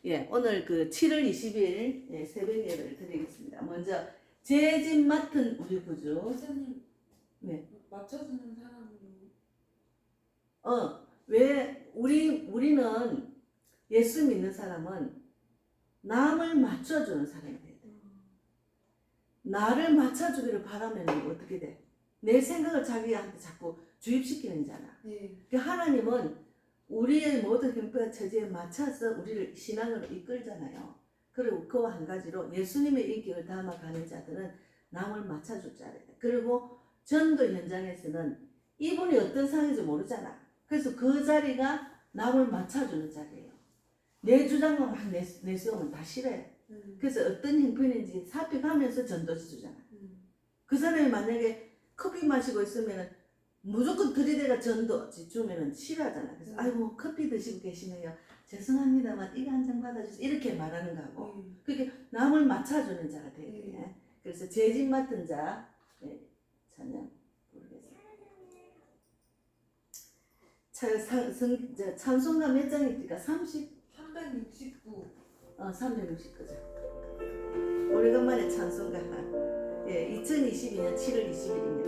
예, 오늘 그 7월 20일 예, 새벽 예배를 드리겠습니다. 먼저 제 집 맡은 우리 구주. 목사님, 네. 맞춰주는 사람은 왜 우리는 예수 믿는 사람은 남을 맞춰주는 사람이 돼야 돼. 나를 맞춰주기를 바라면 어떻게 돼? 내 생각을 자기한테 자꾸 주입시키는 자잖아. 네. 하나님은 우리의 모든 형편과 처지에 맞춰서 우리를 신앙으로 이끌잖아요. 그리고 그와 한 가지로 예수님의 인격을 담아가는 자들은 남을 맞춰줄 자래요. 그리고 전도 현장에서는 이분이 어떤 상황인지 모르잖아. 그래서 그 자리가 남을 맞춰주는 자리예요. 내 주장만 막 내세우면 다 싫어해. 그래서 어떤 형편인지 살펴가면서 전도지 주잖아. 그 사람이 만약에 커피 마시고 있으면 무조건 들이대가 전도지 주면은 싫어하잖아. 그래서 아이고 커피 드시고 계시네요. 죄송합니다만 이거 한 잔 받아주세요. 이렇게 말하는 거하고 그렇게 남을 맞춰주는 자가 돼야 돼. 그래서 제 집 맡은 자 찬양 부르겠습니다. 찬송가 몇 장입니까? 369. 369장. 오래간만에 찬송가. 예, 2022년 7월 20일입니다.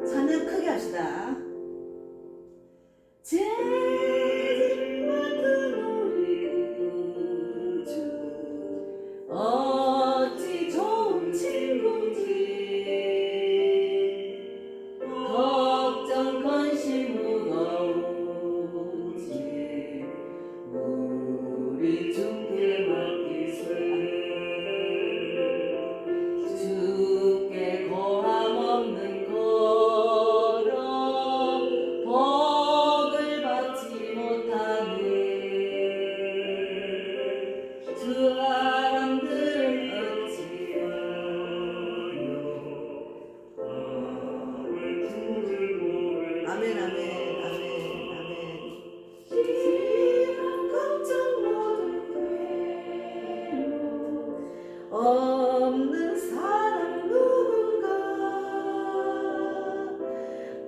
찬양 크게 합시다. 제 집 맡은 우리 구주 어찌 좋은 친구인지 걱정 근심 무거운지 우리 주께 맡기세 주께 고함 없는 걸어 복을 받지 못하네 주 사람들은 어찌하여 아멘 아멘 아멘 아멘 시험 걱정 모두 괴로움 없는 사람 누군가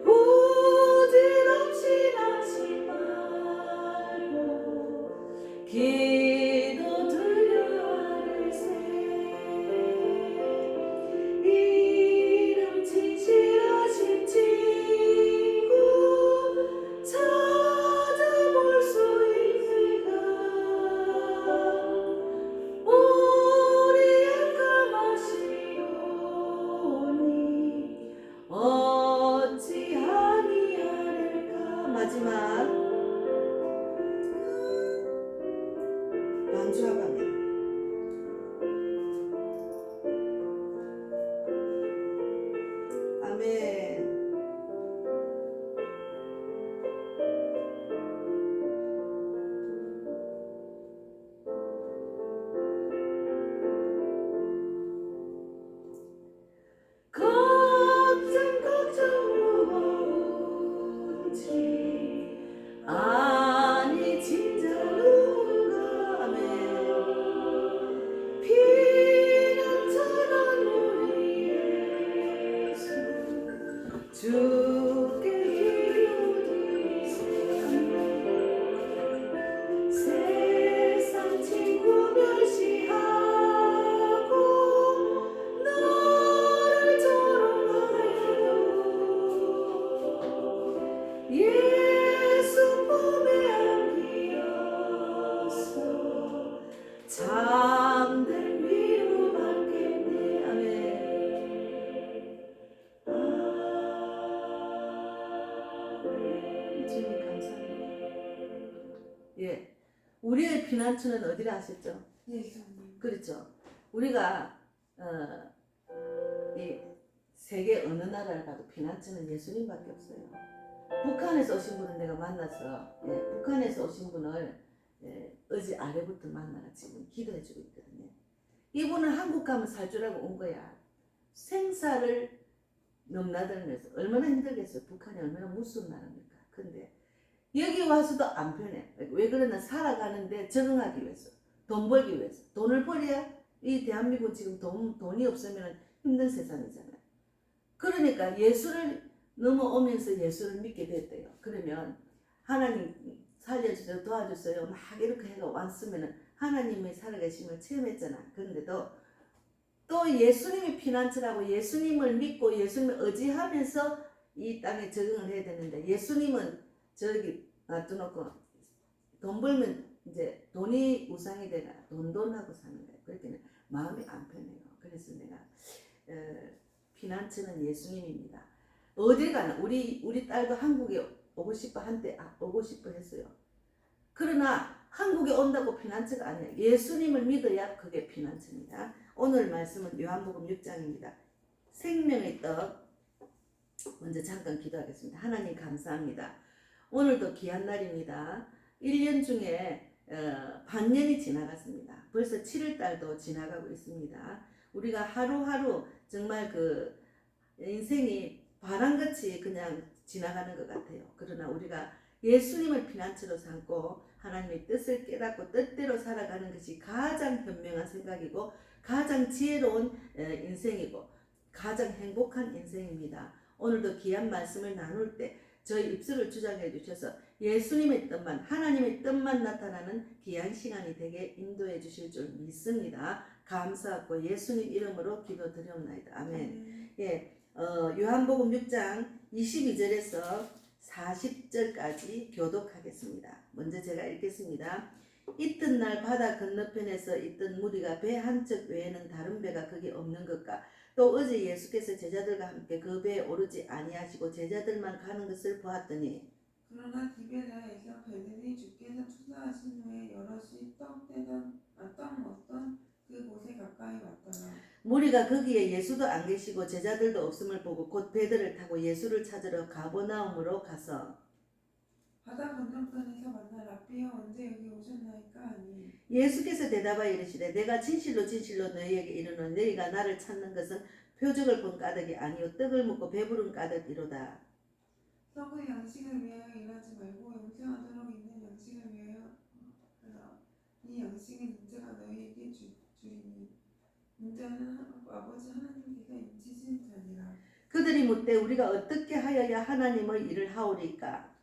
부질없이 하지 말고 기도 드려 하늘새 이름 진실하신 친구 찾아볼 수 있을까 우리 약함하시오니 어찌 아니하릴까. 마지막 반주하고 합니다. 아멘. 걱정 무거운지 아니 진짜 누군가 아멘 피난처럼 우리 예수 주께 기도드리세 세상 친구 멸시하고 너를 조롱하여도 예수 품에 안기어서 잠들 위로 받겠네. 아멘. 아멘. 주님 감사합니다. 예, 우리의 피난처는 어디라 하셨죠? 예수님. 그렇죠. 우리가 이 세계 어느 나라를 가도 피난처는 예수님밖에 없어요. 북한에서 오신 분은 내가 만나서 북한에서 오신 분을 어제 아래부터 만나가 지금 기도해주고 있거든요. 이분은 한국 가면 살 줄 알고 온 거야. 생사를 넘나들면서 얼마나 힘들겠어요. 북한이 얼마나 무서운 나라입니까. 근데 여기 와서도 안 편해. 왜 그러나 살아가는데 적응하기 위해서 돈 벌기 위해서 돈을 벌어야 이 대한민국 지금 돈이 없으면 힘든 세상이잖아요. 그러니까 예수를 넘어오면서 예수를 믿게 됐대요. 그러면 하나님 살려주세요, 도와주세요 막 이렇게 해가 왔으면 하나님의 살아계심을 체험했잖아. 그런데도 또 예수님이 피난처라고 예수님을 믿고 예수님을 의지하면서 이 땅에 적응을 해야 되는데 예수님은 저기 놔두놓고 돈 벌면 이제 돈이 우상이 되나 돈하고 사는 거예요. 그렇게는 마음이 안 편해요. 그래서 내가 피난처는 예수님입니다. 어디 가나 우리 딸도 한국에 오고 싶어 한때 오고 싶어 했어요. 그러나 한국에 온다고 피난처가 아니에요. 예수님을 믿어야 그게 피난처입니다. 오늘 말씀은 요한복음 6장입니다. 생명의 떡 먼저 잠깐 기도하겠습니다. 하나님 감사합니다. 오늘도 귀한 날입니다. 1년 중에 반년이 지나갔습니다. 벌써 7월달도 지나가고 있습니다. 우리가 하루하루 정말 그 인생이 바람같이 그냥 지나가는 것 같아요. 그러나 우리가 예수님을 피난처로 삼고 하나님의 뜻을 깨닫고 뜻대로 살아가는 것이 가장 현명한 생각이고 가장 지혜로운 인생이고 가장 행복한 인생입니다. 오늘도 귀한 말씀을 나눌 때 저희 입술을 주장해 주셔서 예수님의 뜻만 하나님의 뜻만 나타나는 귀한 시간이 되게 인도해 주실 줄 믿습니다. 감사하고 예수님 이름으로 기도드리옵나이다. 아멘. 예, 요한복음 6장 22절에서 40절까지 교독하겠습니다. 먼저 제가 읽겠습니다. 이튿날 바다 건너편에서 있던 무리가 배 한 척 외에는 다른 배가 거기 없는 것과 또 어제 예수께서 제자들과 함께 그 배에 오르지 아니하시고 제자들만 가는 것을 보았더니 그러나 디베랴에서 베드로이 주께서 투사하신 후에 여럿이 떡 먹던 그곳에 가까이 왔더라. 무리가 거기에 예수도 안 계시고 제자들도 없음을 보고 곧 배들을 타고 예수를 찾으러 가버나움으로 가서 바다 건너편에서 만나 라비여 언제 여기 오셨나이까 하니 예수께서 대답하여 이르시되 내가 진실로 너희에게 이르노니 너희가 나를 찾는 것은 표적을 본 까닭이 아니요 떡을 먹고 배부른 까닭이로다. 썩은 양식을 위하여 일하지 말고 영생하도록 있는 양식을 위하여 하라. 이 양식은 인자가 너희에게 주리니 인자는 아버지 하나님께서 인치신 자니라. 그들이 묻되 우리가 어떻게 하여야 하나님의 일을 하오리까?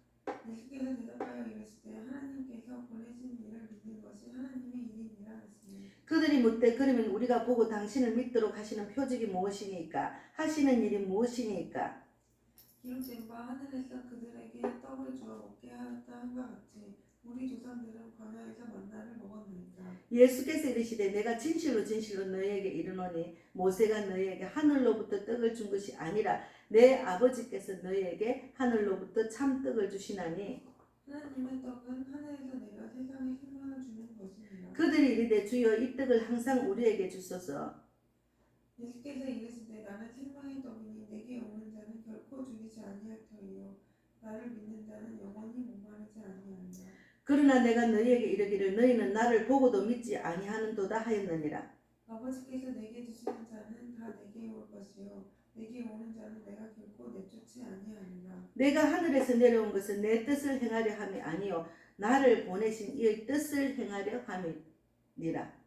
예수께서 대답하여 이르시되 하나님께서 보내신 이를 믿는 것이 하나님의 일이니라 하시니 그들이 묻되 그러면 우리가 보고 당신을 믿도록 하시는 표적이 무엇이니까? 하시는 일이 무엇이니까? 기록된 바 하늘에서 그들에게 떡을 주어 먹게 하였다 한것 같이 우리 조상들은 광야에서 만나를 먹었나이다. 예수께서 이르시되 내가 진실로 너희에게 이르노니 모세가 너희에게 하늘로부터 떡을 준 것이 아니라 내 아버지께서 너희에게 하늘로부터 참떡을 주시나니 하나님의 떡은 하늘에서 내려 세상에 생명을 주는 것입니다. 그들이 이르되 주여 이 떡을 항상 우리에게 주소서. 예수께서 이르시되 나는 생명의 떡이니 내게 오는 자는 결코 죽이지 아니할 터이요 나를 믿는 자는 영원히 목마르지 아니하리라. 그러나 내가 너희에게 이르기를 너희는 나를 보고도 믿지 아니하는도다 하였느니라. 아버지께서 내게 주시는 자는 다 내게 올 것이요 내게 오는 자는 내가 결코 내쫓지 아니하리라. 내가 하늘에서 내려온 것은 내 뜻을 행하려 함이 아니요 나를 보내신 이의 뜻을 행하려 함이니라.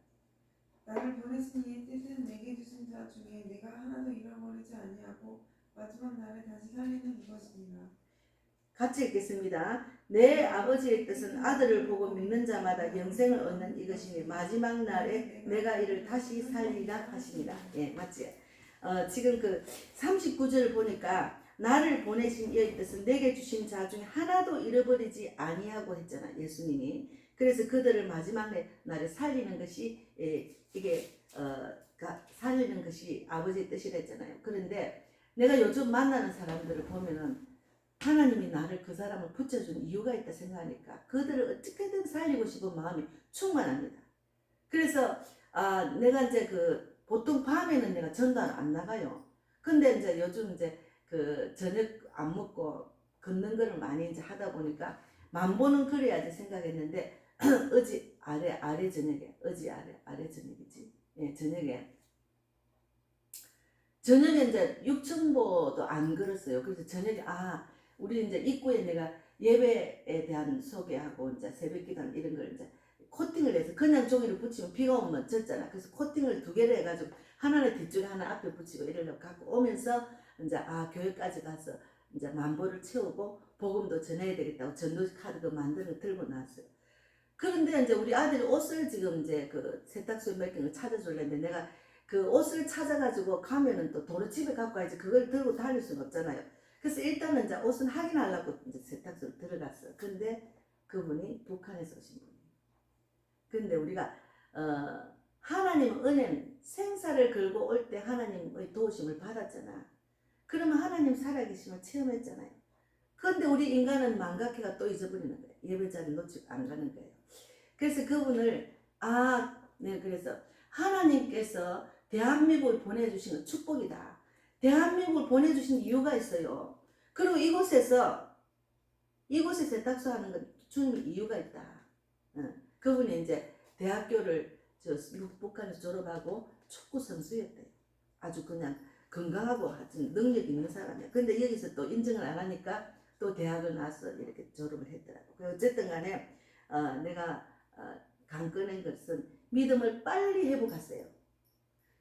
나를 보내신 이의 뜻은 내게 주신 자 중에 내가 하나도 잃어버리지 아니하고 마지막 날에 다시 살리는 이것이니라. 같이 읽겠습니다. 내 아버지의 뜻은 아들을 보고 믿는 자마다 영생을 얻는 이것이니 마지막 날에 내가 이를 다시 살리라 하십니다. 예, 맞지? 지금 그 39절을 보니까 나를 보내신 이의 뜻은 내게 주신 자 중에 하나도 잃어버리지 아니하고 했잖아, 예수님이. 그래서 그들을 마지막 날에 살리는 것이 이게 살리는 것이 아버지의 뜻이랬잖아요. 그런데 내가 요즘 만나는 사람들을 보면은 하나님이 나를 그 사람을 붙여준 이유가 있다 생각하니까 그들을 어떻게든 살리고 싶은 마음이 충만합니다. 그래서 내가 이제 그 보통 밤에는 내가 전도를 안 나가요. 근데 이제 요즘 이제 그 저녁 안 먹고 걷는 거를 많이 이제 하다 보니까 만보는 그래야지 생각했는데 어제 아래 저녁에 어제 아래 저녁이지. 예, 저녁에 이제 6천보도 안 걸었어요. 그래서 저녁에 우리 이제 입구에 내가 예배에 대한 소개하고 이제 새벽기도 이런 걸 이제 코팅을 해서 그냥 종이를 붙이면 비가 오면 젖잖아. 그래서 코팅을 2개를 해가지고 하나는 뒷줄에 하나 앞에 붙이고 이러려고 갖고 오면서 이제 교회까지 가서 이제 만보를 채우고 복음도 전해야 되겠다고 전도 카드도 만들어 들고 나왔어요. 그런데 이제 우리 아들이 옷을 지금 이제 그 세탁소에 맡긴 걸 찾아줄랬는데 내가 그 옷을 찾아가지고 가면은 또 도로 집에 갖고 가야지 그걸 들고 다닐 수는 없잖아요. 그래서 일단은 이제 옷은 확인하려고 이제 세탁소로 들어갔어. 근데 그분이 북한에서 오신 분이에요. 근데 우리가 하나님 은혜는 생사를 걸고 올 때 하나님의 도우심을 받았잖아. 그러면 하나님 살아계심을 체험했잖아요. 그런데 우리 인간은 망각해가 또 잊어버리는 거예요. 예배자를 놓치고 안 가는 거예요. 그래서 그분을 네, 그래서 하나님께서 대한민국을 보내주신 건 축복이다. 대한민국을 보내주신 이유가 있어요. 그리고 이곳에 세탁소 하는 건 주님의 이유가 있다. 그분이 이제 대학교를 북한에서 졸업하고 축구 선수였대요. 아주 그냥 건강하고 하여튼 능력 있는 사람이야. 근데 여기서 또 인정을 안 하니까 또 대학을 나와서 이렇게 졸업을 했더라고. 어쨌든 간에 내가 강꺼낸 것은 믿음을 빨리 회복하세요.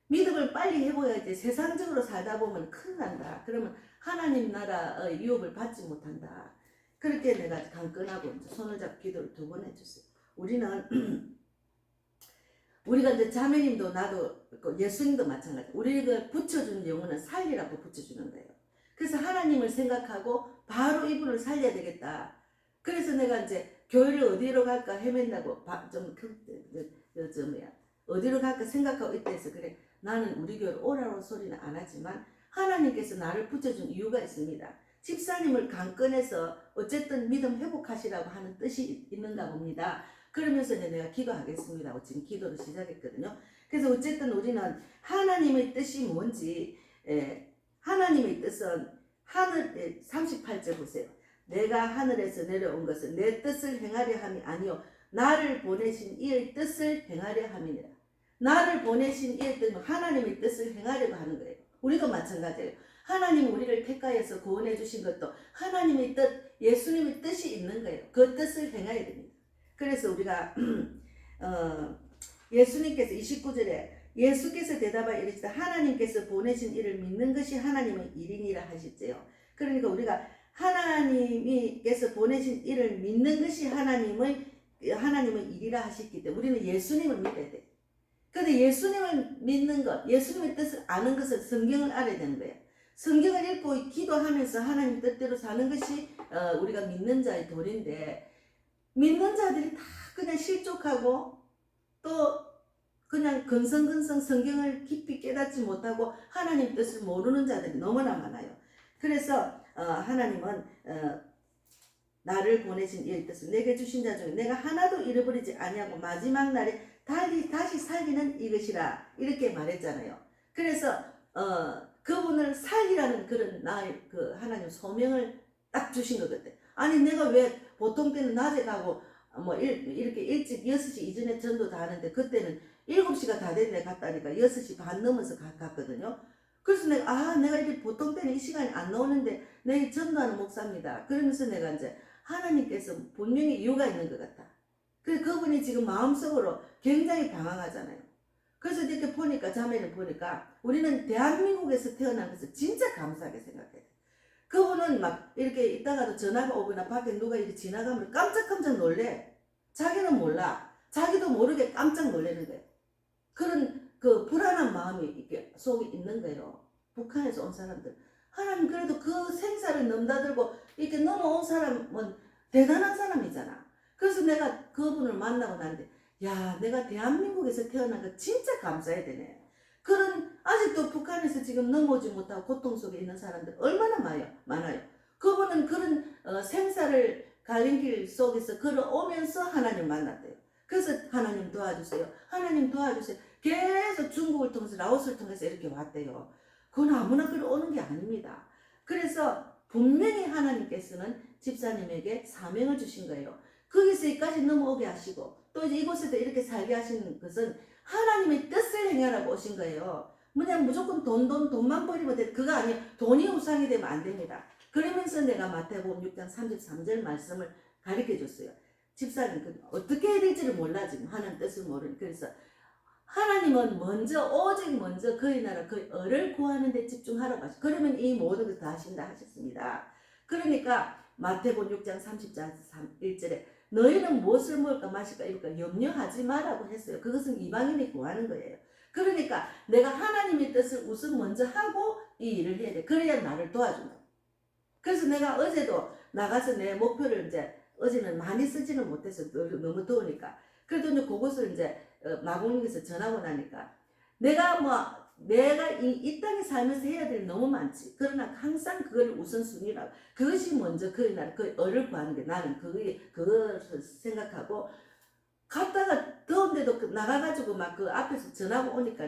믿음을 빨리 회복해야지 세상적으로 살다 보면 큰일 난다. 그러면 하나님 나라의 유업을 받지 못한다. 그렇게 내가 강건하고 손을 잡고 기도를 2번 해줬어요. 우리가 이제 자매님도 나도 예수님도 마찬가지. 우리가 붙여준 영혼은 살리라고 붙여주는 거예요. 그래서 하나님을 생각하고 바로 이분을 살려야 되겠다. 그래서 내가 이제 교회를 어디로 갈까 헤맨다고 어디로 갈까 생각하고 있대서 그래. 나는 우리 교회로 오라고 소리는 안 하지만 하나님께서 나를 붙여준 이유가 있습니다. 집사님을 강건해서 어쨌든 믿음 회복하시라고 하는 뜻이 있는가 봅니다. 그러면서 내가 기도하겠습니다 하고 지금 기도를 시작했거든요. 그래서 어쨌든 우리는 하나님의 뜻이 뭔지, 하나님의 뜻은 하늘, 38절 보세요. 내가 하늘에서 내려온 것은 내 뜻을 행하려 함이 아니요 나를 보내신 이의 뜻을 행하려 함이니라. 나를 보내신 이의 뜻은 하나님의 뜻을 행하려고 하는 거예요. 우리도 마찬가지예요. 하나님이 우리를 택하여서 구원해 주신 것도 하나님의 뜻, 예수님의 뜻이 있는 거예요. 그 뜻을 행해야 됩니다. 그래서 우리가 예수님께서 29절에 예수께서 대답하여 이르시되 하나님께서 보내신 이를 믿는 것이 하나님의 일이니라 하셨지요. 그러니까 우리가 하나님께서 보내신 이를 믿는 것이 하나님의 일이라 하셨기 때문에 우리는 예수님을 믿어야 돼. 그런데 예수님을 믿는 것, 예수님의 뜻을 아는 것은 성경을 알아야 되는 거예요. 성경을 읽고 기도하면서 하나님 뜻대로 사는 것이 우리가 믿는 자의 도리인데 믿는 자들이 다 그냥 실족하고 또 그냥 근성근성 성경을 깊이 깨닫지 못하고 하나님 뜻을 모르는 자들이 너무나 많아요. 그래서 하나님은 나를 보내신 이의 뜻을 내게 주신 자 중에 내가 하나도 잃어버리지 아니하고 마지막 날에 다시 살리는 이것이라 이렇게 말했잖아요. 그래서 그분을 살리라는 그런 나의 그 하나님 소명을 딱 주신 것 같아. 아니 내가 왜 보통 때는 낮에 가고 이렇게 일찍 6시 이전에 전도 다 하는데 그때는 7시가 다 됐네 갔다니까 6시 반 넘어서 갔거든요. 그래서 내가 이렇게 보통 때는 이 시간이 안 나오는데 내가 전도하는 목사입니다. 그러면서 내가 이제 하나님께서 분명히 이유가 있는 것 같아. 그래서 그분이 지금 마음속으로 굉장히 방황하잖아요. 그래서 이렇게 보니까 자매를 보니까 우리는 대한민국에서 태어난 것을 진짜 감사하게 생각해요. 그분은 막 이렇게 있다가도 전화가 오거나 밖에 누가 이렇게 지나가면 깜짝깜짝 놀래. 자기는 몰라. 자기도 모르게 깜짝 놀라는 거예요. 그런 그 불안한 마음이 이렇게 속에 있는 거예요. 북한에서 온 사람들. 하나님 그래도 그 생사를 넘나들고 이렇게 넘어온 사람은 대단한 사람이잖아. 그래서 내가 그분을 만나고 나는데 야 내가 대한민국에서 태어난 거 진짜 감사해야 되네. 그런 아직도 북한에서 지금 넘어오지 못하고 고통 속에 있는 사람들 얼마나 많아요. 그분은 그런 생사를 갈림길 속에서 걸어오면서 하나님 만났대요. 그래서 하나님 도와주세요. 하나님 도와주세요. 계속 중국을 통해서 라오스를 통해서 이렇게 왔대요. 그건 아무나 걸어오는 게 아닙니다. 그래서 분명히 하나님께서는 집사님에게 사명을 주신 거예요. 거기서 여기까지 넘어오게 하시고 또 이제 이곳에도 이렇게 살게 하시는 것은 하나님의 뜻을 행하라고 오신 거예요. 그냥 무조건 돈만 버리면 돼. 그거 아니에요. 돈이 우상이 되면 안 됩니다. 그러면서 내가 마태복음 6장 33절 말씀을 가르쳐 줬어요. 집사님 어떻게 해야 될지를 몰라 지금 하나님 뜻을 모르니. 그래서 하나님은 오직 먼저 그의 나라 그의 의를 구하는 데 집중하라고 하시. 그러면 이 모든 것을 다 하신다 하셨습니다. 그러니까 마태복음 6장 30장 1절에 너희는 무엇을 먹을까 마실까 입을까 염려하지 마라고 했어요. 그것은 이방인이 구하는 거예요. 그러니까 내가 하나님의 뜻을 우선 먼저 하고 이 일을 해야 돼. 그래야 나를 도와준다. 그래서 내가 어제도 나가서 내 목표를 이제 어제는 많이 쓰지는 못해서 너무 더우니까 그래도 이제 그것을 이제 마곡님께서 전하고 나니까 내가 이 땅에 살면서 해야 될 너무 많지. 그러나 항상 그걸 우선순위라고. 그것이 먼저 그의 나라, 그의 의를 구하는 게 나는 그걸 생각하고 갔다가 더운데도 나가가지고 막 그 앞에서 전하고 오니까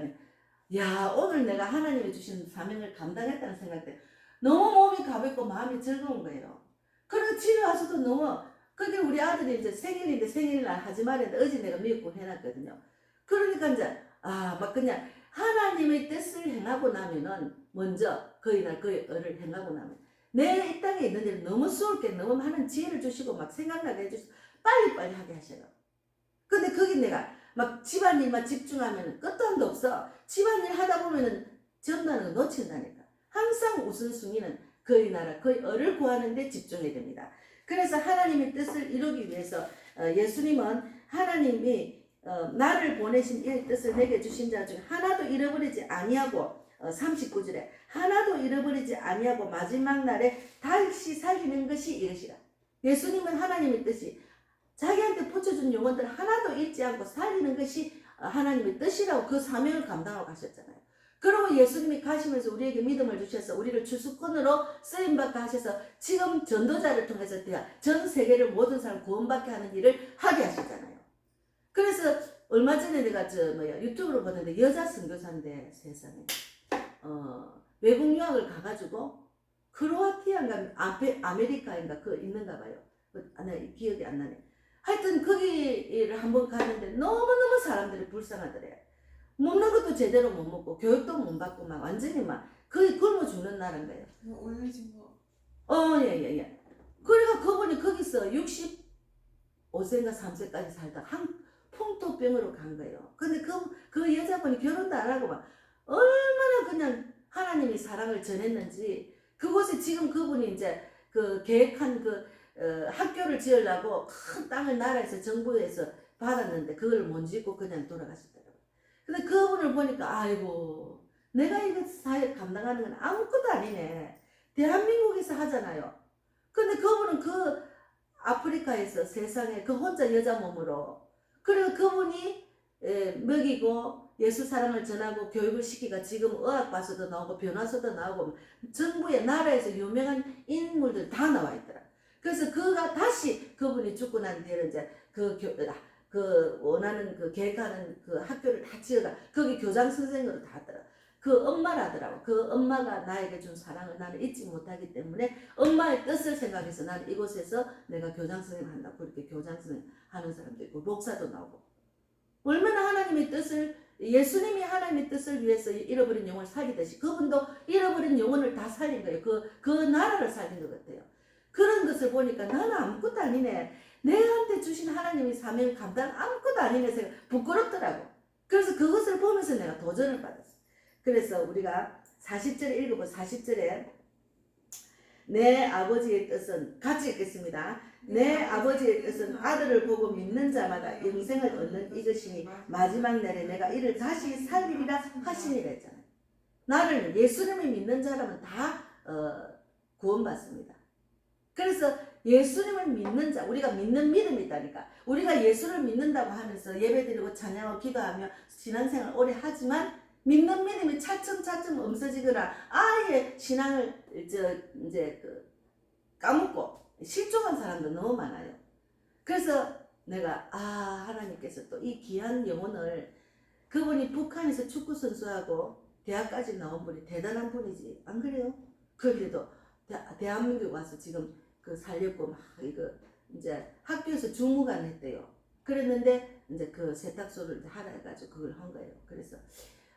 야 오늘 내가 하나님이 주신 사명을 감당했다는 생각 때 너무 몸이 가볍고 마음이 즐거운 거예요. 그리고 집에 와서도 너무 그게 우리 아들이 이제 생일인데 생일날 하지 말했는데 어제 내가 미역국 해놨거든요. 그러니까 이제 막 그냥 하나님의 뜻을 행하고 나면은 먼저 그의 날 그의 의를 행하고 나면 내 이 땅에 있는 일 너무 수월 게 너무 많은 지혜를 주시고 막 생각나게 해주시고 빨리빨리 하게 하셔요. 근데 거기 내가 막 집안일만 집중하면 끝도 한도 없어. 집안일 하다 보면은 전도하는 거 놓친다니까. 항상 우선순위는 그의 나라, 그의 의를 구하는 데 집중해야 됩니다. 그래서 하나님의 뜻을 이루기 위해서 예수님은 하나님이 나를 보내신 이 뜻을 내게 주신 자 중에 하나도 잃어버리지 아니하고 39절에 하나도 잃어버리지 아니하고 마지막 날에 다시 살리는 것이 이것이라. 예수님은 하나님의 뜻이 자기한테 붙여준 영혼들 하나도 잃지 않고 살리는 것이 하나님의 뜻이라고 그 사명을 감당하고 가셨잖아요. 그리고 예수님이 가시면서 우리에게 믿음을 주셔서 우리를 주수꾼으로 쓰임받게 하셔서 지금 전도자를 통해서 전 세계를 모든 사람 구원받게 하는 일을 하게 하시잖아요. 그래서 얼마 전에 내가 유튜브로 보는데 여자 선교사인데 세상에 외국 유학을 가가지고 크로아티아인가 아메리카인가 그 있는가 봐요. 기억이 안 나네. 하여튼 거기를 한번 가는데 너무너무 사람들이 불쌍하더래. 먹는 것도 제대로 못 먹고 교육도 못 받고 막 완전히 막 거의 굶어 죽는 나라인 거예요. 올리신 거. 예. 그래가 그분이 거기서 65세인가 3세까지 살다 한 풍토병으로 간 거예요. 근데 그 여자분이 결혼도 안 하고 막 얼마나 그냥 하나님이 사랑을 전했는지 그곳에 지금 그분이 이제 그 계획한 학교를 지으려고 큰 땅을 나라에서 정부에서 받았는데 그걸 못 짓고 그냥 돌아가셨더라고요. 근데 그분을 보니까 아이고 내가 이거 사회 감당하는 건 아무것도 아니네. 대한민국에서 하잖아요. 근데 그분은 그 아프리카에서 세상에 그 혼자 여자 몸으로 그리고 그분이 먹이고 예수 사랑을 전하고 교육을 시키가 지금 의학과서도 나오고 변호사도 나오고 정부의 나라에서 유명한 인물들 다 나와 있더라. 그래서 그가 다시 그분이 죽고 난 뒤에 이제 그 원하는 그 계획하는 그 학교를 다 지어가 거기 교장 선생으로 다 하더라. 그 엄마라더라고. 그 엄마가 나에게 준 사랑을 나는 잊지 못하기 때문에 엄마의 뜻을 생각해서 나는 이곳에서 내가 교장 선생님 한다고 그렇게 교장 선생님 하는 사람도 있고 목사도 나오고 얼마나 하나님의 뜻을 예수님이 하나님의 뜻을 위해서 잃어버린 영혼을 살리듯이 그분도 잃어버린 영혼을 다 살린 거예요. 그 나라를 살린 것 같아요. 그런 것을 보니까 나는 아무것도 아니네. 내한테 주신 하나님의 사명을 감당 아무것도 아니네 생각 부끄럽더라고. 그래서 그것을 보면서 내가 도전을 받았어. 그래서 우리가 40절에 읽어보 40절에 내 아버지의 뜻은 같이 읽겠습니다. 내 아버지의 뜻은 아들을 보고 믿는 자마다 영생을 얻는 이것이니 마지막 날에 내가 이를 다시 살리리라 하시니라 했잖아요. 나를 예수님을 믿는 자라면 다 구원받습니다. 그래서 예수님을 믿는 자, 우리가 믿는 믿음이 있다니까. 우리가 예수를 믿는다고 하면서 예배드리고 찬양하고 기도하며 신앙생활 오래 하지만 믿는 믿음이 차츰차츰 없어지거나 아예 신앙을 이제 까먹고 실종한 사람도 너무 많아요. 그래서 내가 하나님께서 또 이 귀한 영혼을 그분이 북한에서 축구 선수하고 대학까지 나온 분이 대단한 분이지 안 그래요? 그래도 대한민국 와서 지금 살렸고 막 이거 이제 학교에서 주무관 했대요. 그랬는데 이제 그 세탁소를 하라 해가지고 그걸 한 거예요. 그래서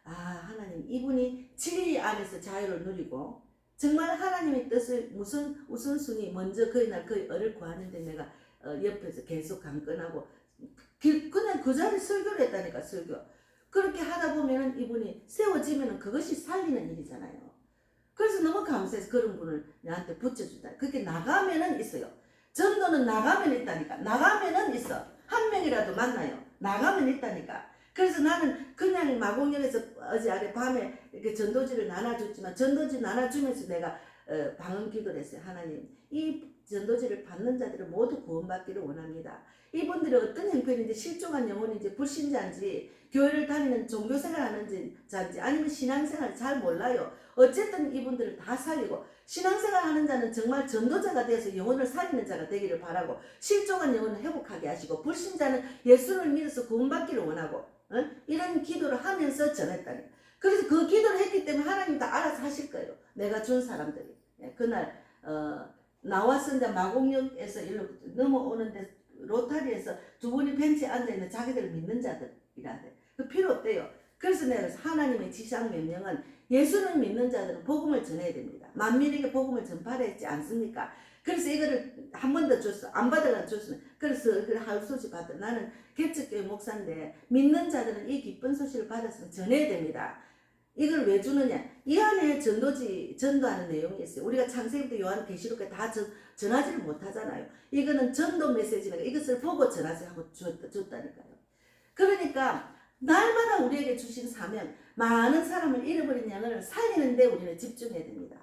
하나님 이분이 진리 안에서 자유를 누리고 정말 하나님의 뜻을 무슨 우선순위 먼저 그의 날 그의 의를 구하는데 내가 옆에서 계속 강건하고 그냥 그 자리에 설교를 했다니까 설교. 그렇게 하다 보면은 이분이 세워지면은 그것이 살리는 일이잖아요. 그래서 너무 감사해서 그런 분을 나한테 붙여준다. 그게 나가면은 있어요. 전도는 나가면 있다니까. 나가면은 있어. 한 명이라도 만나요. 나가면 있다니까. 그래서 나는 그냥 마곡역에서 어제 아래 밤에 이렇게 전도지를 나눠줬지만 전도지 나눠주면서 내가 방언 기도를 했어요. 하나님, 이 전도지를 받는 자들을 모두 구원받기를 원합니다. 이분들이 어떤 형편인지, 실종한 영혼인지, 불신자인지, 교회를 다니는 종교생활 하는 자인지, 아니면 신앙생활 잘 몰라요. 어쨌든 이분들을 다 살리고, 신앙생활 하는 자는 정말 전도자가 되어서 영혼을 살리는 자가 되기를 바라고, 실종한 영혼을 회복하게 하시고, 불신자는 예수를 믿어서 구원받기를 원하고, 이런 기도를 하면서 전했다니. 그래서 그 기도를 했기 때문에 하나님 다 알아서 하실 거예요. 내가 준 사람들이. 그날 나와서 이제 마곡역에서 일로 넘어오는데 로타리에서 두 분이 벤치에 앉아있는 자기들을 믿는 자들이라 돼. 그 필요 없대요. 그래서 내가 하나님의 지상 명령은 예수를 믿는 자들은 복음을 전해야 됩니다. 만민에게 복음을 전파를 했지 않습니까? 그래서 이거를 한 번 더 줬어. 안 받으려고 줬으면. 그래서 그걸 하루 소식 받아. 나는 개척교회 목사인데 믿는 자들은 이 기쁜 소식을 받았으면 전해야 됩니다. 이걸 왜 주느냐? 이 안에 전도하는 내용이 있어요. 우리가 창세기부터 요한계시록까지 다 전하지를 못하잖아요. 이거는 전도 메시지니까 이것을 보고 전하지 하고 줬다니까요. 그러니까 날마다 우리에게 주신 사명, 많은 사람을 잃어버린 양을 살리는데 우리는 집중해야 됩니다.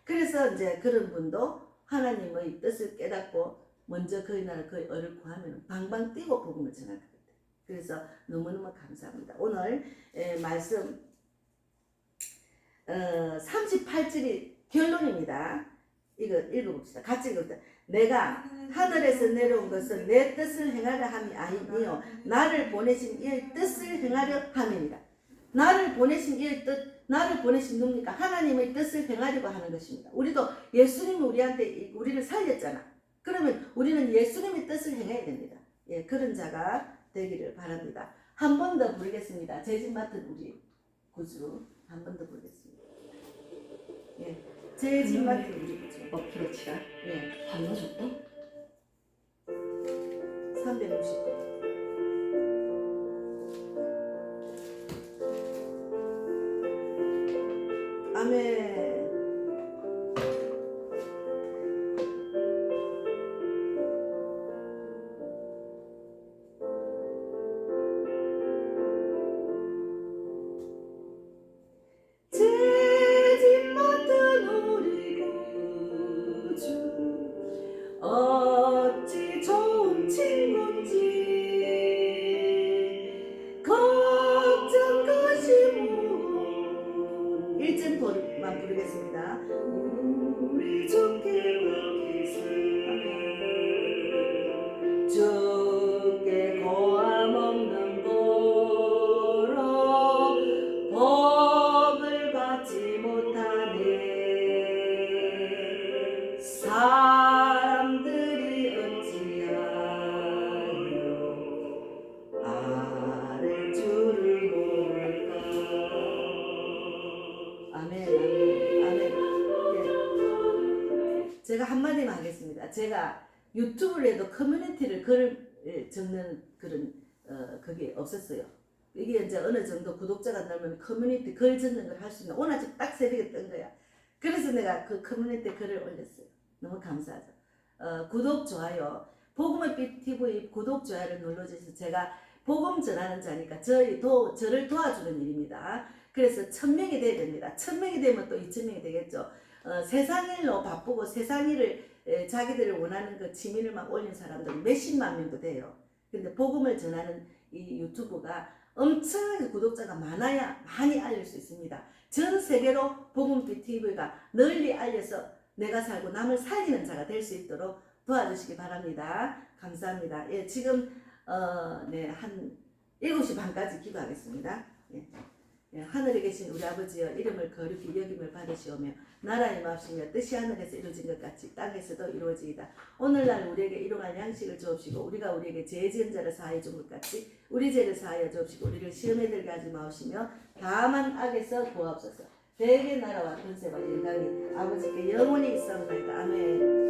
그래서 이제 그런 분도 하나님의 뜻을 깨닫고 먼저 그의 나라 그의 의를 구하면 방방 뛰고 복음을 전할 것 같아요. 그래서 너무너무 감사합니다. 오늘 말씀 38절이 결론입니다. 이거 읽어봅시다. 같이 읽어봅시다. 내가 하늘에서 내려온 것은 내 뜻을 행하려 함이 아니요 나를 보내신 이의 뜻을 행하려 함이니라. 나를 보내신 이의 뜻, 나를 보내신 누굽니까? 하나님의 뜻을 행하려고 하는 것입니다. 우리도 예수님이 우리를 살렸잖아. 그러면 우리는 예수님의 뜻을 행해야 됩니다. 예, 그런 자가 되기를 바랍니다. 한 번 더 부르겠습니다. 제 집 맡은 우리 구주 한 번 더 부르겠습니다. 예, 제 집 맡은 우리 구주. 그렇지라. 예, 달라졌다? 360도. 아멘. 어찌 좋은 친구인지 걱정 것이고 1점만 부르겠습니다. 우리 주께 주께 고함 없는 보러 복을 받지 못하네. 사람들이 어찌하여 아를 줄을 모를까. 아멘, 아멘, 아멘. 네. 제가 한마디만 하겠습니다. 제가 유튜브를 해도 커뮤니티를 글을 적는 그런 그게 없었어요. 이게 이제 어느 정도 구독자가 늘면 커뮤니티 글 적는 걸 할 수 있는, 오늘 아침 딱 새벽에 뜬 거야. 그래서 내가 그 커뮤니티 글을 올렸어요. 너무 감사하죠. 구독, 좋아요, 복음의 TV 구독, 좋아요를 눌러주셔서 제가 복음 전하는 자니까 저를 도와주는 일입니다. 그래서 1000명이 돼야 됩니다. 1000명이 되면 또 2000명이 되겠죠. 세상 일로 바쁘고 세상 일을 자기들을 원하는 그 취미를 막 올린 사람들이 몇십만 명도 돼요. 근데 복음을 전하는 이 유튜브가 엄청나게 구독자가 많아야 많이 알릴 수 있습니다. 전 세계로 복음빛 TV가 널리 알려서 내가 살고 남을 살리는 자가 될 수 있도록 도와주시기 바랍니다. 감사합니다. 예, 지금 네, 한 7시 반까지 기도하겠습니다. 예. 예, 하늘에 계신 우리 아버지여, 이름을 거룩히 여김을 받으시오며 나라 임하시며 뜻이 하늘에서 이루어진 것 같이 땅에서도 이루어지이다. 오늘날 우리에게 일용할 양식을 주옵시고 우리가 우리에게 죄 지은 자를 사하여 준 것 같이 우리 죄를 사하여 주옵시고 우리를 시험에 들게 하지 마옵시며 다만 악에서 구하옵소서. 대개 나라와 권세와 영광이 아버지께 영원히 있사옵나이다. 아멘.